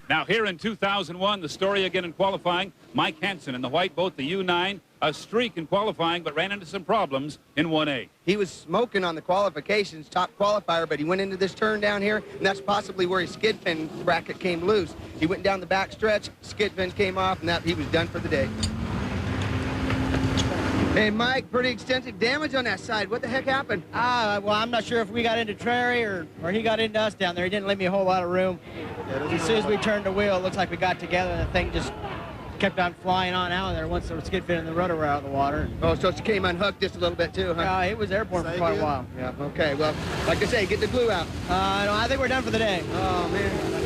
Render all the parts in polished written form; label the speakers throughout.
Speaker 1: Now here in 2001, the story again in qualifying, Mike Hansen in the white boat, the U9, a streak in qualifying, but ran into some problems in 1A.
Speaker 2: He was smoking on the qualifications, top qualifier, but he went into this turn down here, and that's possibly where his skid fin bracket came loose. He went down the back stretch, skid fin came off, and he was done for the day. Hey, Mike, pretty extensive damage on that side. What the heck happened?
Speaker 3: Well, I'm not sure if we got into Terry or he got into us down there. He didn't leave me a whole lot of room. As soon as we turned the wheel, it looks like we got together, and the thing just kept on flying on out of there once the skid fin and the rudder were out of the water.
Speaker 2: Oh, so it came unhooked just a little bit, too, huh?
Speaker 3: It was airborne for quite a while.
Speaker 2: Yeah, okay. Well, like I say, get the glue out.
Speaker 3: No, I think we're done for the day.
Speaker 2: Oh, man.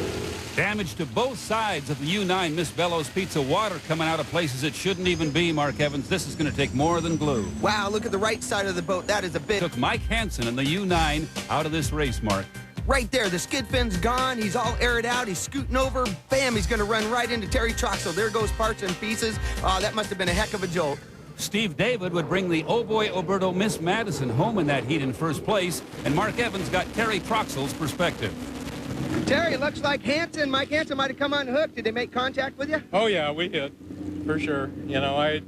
Speaker 1: Damage to both sides of the U9 Miss Bellows Pizza. Water coming out of places it shouldn't even be, Mark Evans. This is going to take more than glue.
Speaker 2: Wow, look at the right side of the boat. That is a bit.
Speaker 1: Took Mike Hansen and the U9 out of this race, Mark.
Speaker 2: Right there, the skid fin's gone. He's all aired out. He's scooting over. Bam, he's going to run right into Terry Troxel. There goes parts and pieces. That must have been a heck of a jolt.
Speaker 1: Steve David would bring the Oh Boy Oberto Miss Madison home in that heat in first place, and Mark Evans got Terry Troxel's perspective.
Speaker 2: Terry, it looks like Mike Hansen might have come unhooked. Did they make contact with you?
Speaker 4: Oh, yeah, we hit, for sure. I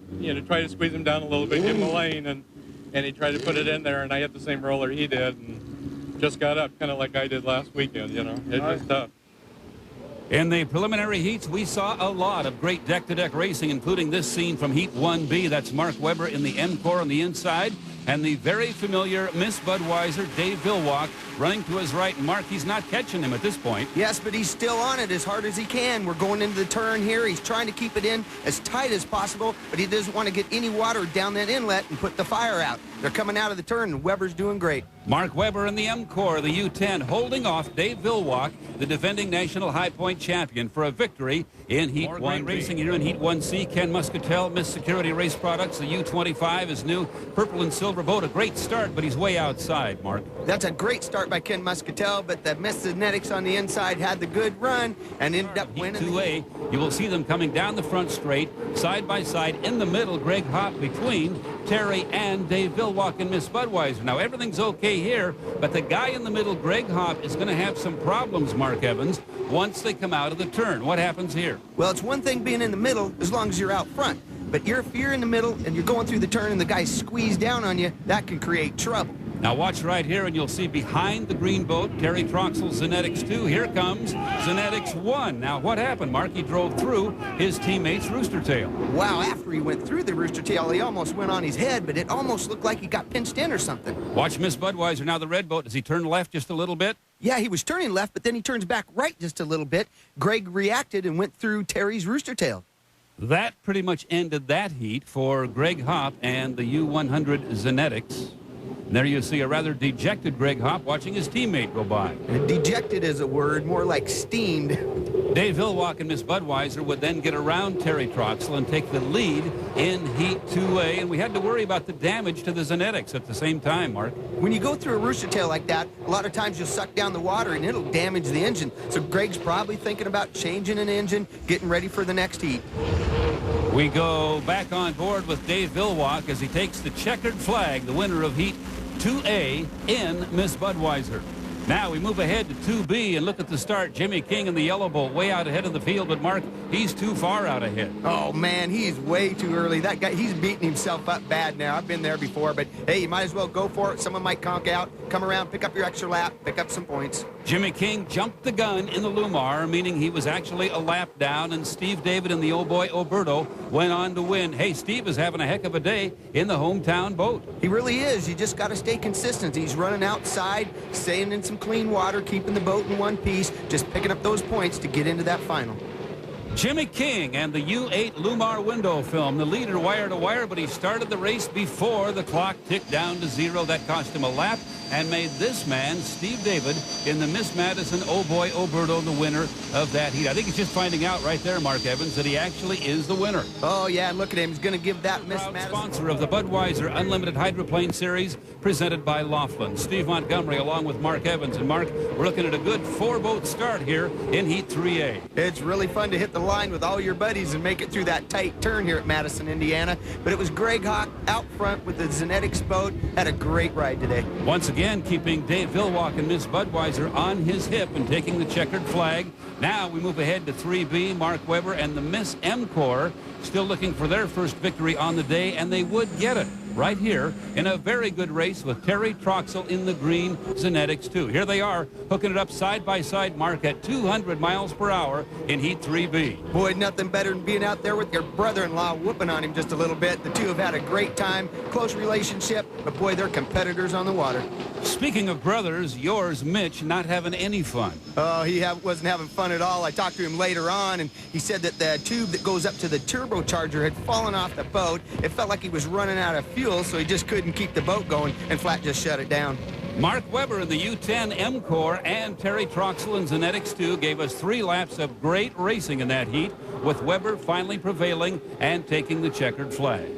Speaker 4: tried to squeeze him down a little bit, give him a lane, and he tried to put it in there, and I hit the same roller he did, and just got up, kind of like I did last weekend, It was tough.
Speaker 1: In the preliminary heats, we saw a lot of great deck-to-deck racing, including this scene from Heat 1B. That's Mark Webber in the M-Core on the inside, and the very familiar Miss Budweiser, Dave Villwalk, running to his right. And Mark, he's not catching him at this point.
Speaker 2: Yes, but he's still on it as hard as he can. We're going into the turn here. He's trying to keep it in as tight as possible, but he doesn't want to get any water down that inlet and put the fire out. They're coming out of the turn, and Webber's doing great.
Speaker 1: Mark Webber in the M-Core, the U10, holding off Dave Villwalk, the defending national high point champion, for a victory in Heat 1. Racing here in Heat 1C, Ken Muscatel, Miss Security Race Products, the U25, his new purple and silver boat. A great start, but he's way outside, Mark.
Speaker 2: That's a great start by Ken Muscatel, but the Miss Genetics on the inside had the good run and ended up winning.
Speaker 1: 2A, you will see them coming down the front straight, side by side. In the middle, Greg Hopp between Terry and Dave Villwalk and Miss Budweiser. Now, everything's okay here, but the guy in the middle, Greg Hopp, is going to have some problems, Mark Evans, once they come out of the turn. What happens here?
Speaker 2: Well, it's one thing being in the middle as long as you're out front. But if you're in the middle and you're going through the turn and the guy's squeezed down on you, that can create trouble.
Speaker 1: Now watch right here, and you'll see behind the green boat, Terry Troxel's Genetics 2. Here comes Genetics 1. Now what happened, Mark? He drove through his teammate's rooster tail.
Speaker 2: Wow, after he went through the rooster tail, he almost went on his head, but it almost looked like he got pinched in or something.
Speaker 1: Watch Miss Budweiser, now the red boat. Does he turn left just a little bit?
Speaker 2: Yeah, he was turning left, but then he turns back right just a little bit. Greg reacted and went through Terry's rooster tail.
Speaker 1: That pretty much ended that heat for Greg Hopp and the U100 Genetics. And there you see a rather dejected Greg Hopp watching his teammate go by.
Speaker 2: Dejected is a word, more like steamed.
Speaker 1: Dave Villwalk and Miss Budweiser would then get around Terry Troxel and take the lead in Heat 2A, and we had to worry about the damage to the Genetics at the same time, Mark.
Speaker 2: When you go through a rooster tail like that, a lot of times you'll suck down the water and it'll damage the engine. So Greg's probably thinking about changing an engine, getting ready for the next heat.
Speaker 1: We go back on board with Dave Villwalk as he takes the checkered flag, the winner of Heat 2A in Miss Budweiser. Now we move ahead to 2B and look at the start. Jimmy King in the yellow boat way out ahead of the field, but Mark, he's too far out ahead.
Speaker 2: Oh, man, he's way too early. That guy, he's beating himself up bad now. I've been there before, but hey, you might as well go for it. Someone might conk out, come around, pick up your extra lap, pick up some points.
Speaker 1: Jimmy King jumped the gun in the Lumar, meaning he was actually a lap down, and Steve David and the Oh Boy Oberto went on to win. Hey, Steve is having a heck of a day in the hometown boat.
Speaker 2: He really is. You just got to stay consistent. He's running outside, staying in some clean water, keeping the boat in one piece, just picking up those points to get into that final.
Speaker 1: Jimmy King and the U8 Lumar window film, the leader wire to wire, but he started the race before the clock ticked down to zero. That cost him a lap and made this man, Steve David, in the Miss Madison Oh Boy Oberto, the winner of that heat. I think he's just finding out right there, Mark Evans, that he actually is the winner.
Speaker 2: Oh, yeah, and look at him. He's going to give that Miss Madison.
Speaker 1: Sponsor of the Budweiser Unlimited Hydroplane Series, presented by Laughlin. Steve Montgomery along with Mark Evans. And Mark, we're looking at a good four-boat start here in Heat 3A.
Speaker 2: It's really fun to hit the line with all your buddies and make it through that tight turn here at Madison, Indiana. But it was Greg Hawk out front with the Zenetics boat. Had a great ride today.
Speaker 1: Once again, keeping Dave Villwalk and Miss Budweiser on his hip and taking the checkered flag. Now we move ahead to 3B. Mark Webber and the Miss M Corps still looking for their first victory on the day, and they would get it right here in a very good race with Terry Troxel in the green Zenetics 2. Here they are, hooking it up side by side, Mark, at 200 miles per hour in Heat 3B.
Speaker 2: Boy, nothing better than being out there with your brother-in-law whooping on him just a little bit. The two have had a great time, close relationship, but boy, they're competitors on the water.
Speaker 1: Speaking of brothers, yours, Mitch, not having any fun.
Speaker 2: Oh, he wasn't having fun at all. I talked to him later on, and he said that the tube that goes up to the turbocharger had fallen off the boat. It felt like he was running out of fuel, so he just couldn't keep the boat going, and flat just shut it down.
Speaker 1: Mark Webber in the U-10 M Corps and Terry Troxel in Zenetics 2 gave us 3 laps of great racing in that heat, with Webber finally prevailing and taking the checkered flag.